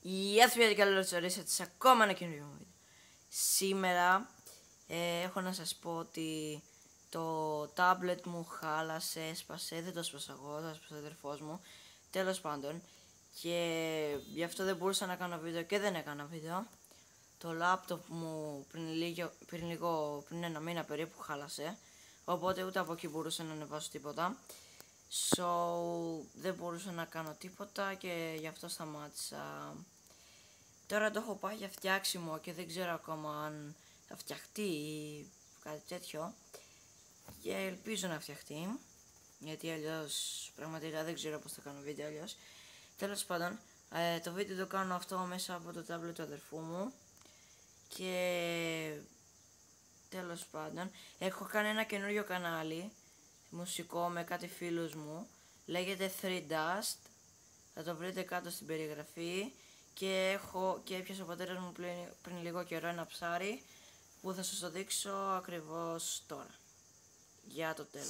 Γεια σας παιδιά, καλώς ορίσατε σε ακόμα ένα καινούριο βίντεο. Σήμερα έχω να σας πω ότι το tablet μου χάλασε, έσπασε, δεν το έσπασα εγώ, το έσπασε ο αδερφός μου. Τέλος πάντων, και γι' αυτό δεν μπορούσα να κάνω βίντεο και δεν έκανα βίντεο. Το laptop μου πριν ένα μήνα περίπου χάλασε, οπότε ούτε από εκεί μπορούσα να ανεβάσω τίποτα. Δεν μπορούσα να κάνω τίποτα και γι' αυτό σταμάτησα. Τώρα το έχω πάει για φτιάξιμο και δεν ξέρω ακόμα αν θα φτιαχτεί ή κάτι τέτοιο. Και ελπίζω να φτιαχτεί, γιατί αλλιώς πραγματικά δεν ξέρω πώς θα κάνω βίντεο αλλιώς. Τέλος πάντων, το βίντεο το κάνω αυτό μέσα από το tablet του αδερφού μου. Και τέλος πάντων, έχω κάνει ένα καινούριο κανάλι μουσικό με κάτι φίλους μου. Λέγεται 3Dust, θα το βρείτε κάτω στην περιγραφή. Και έπιασε ο πατέρας μου πριν λίγο καιρό ένα ψάρι που θα σας το δείξω ακριβώς τώρα. Για το τέλος.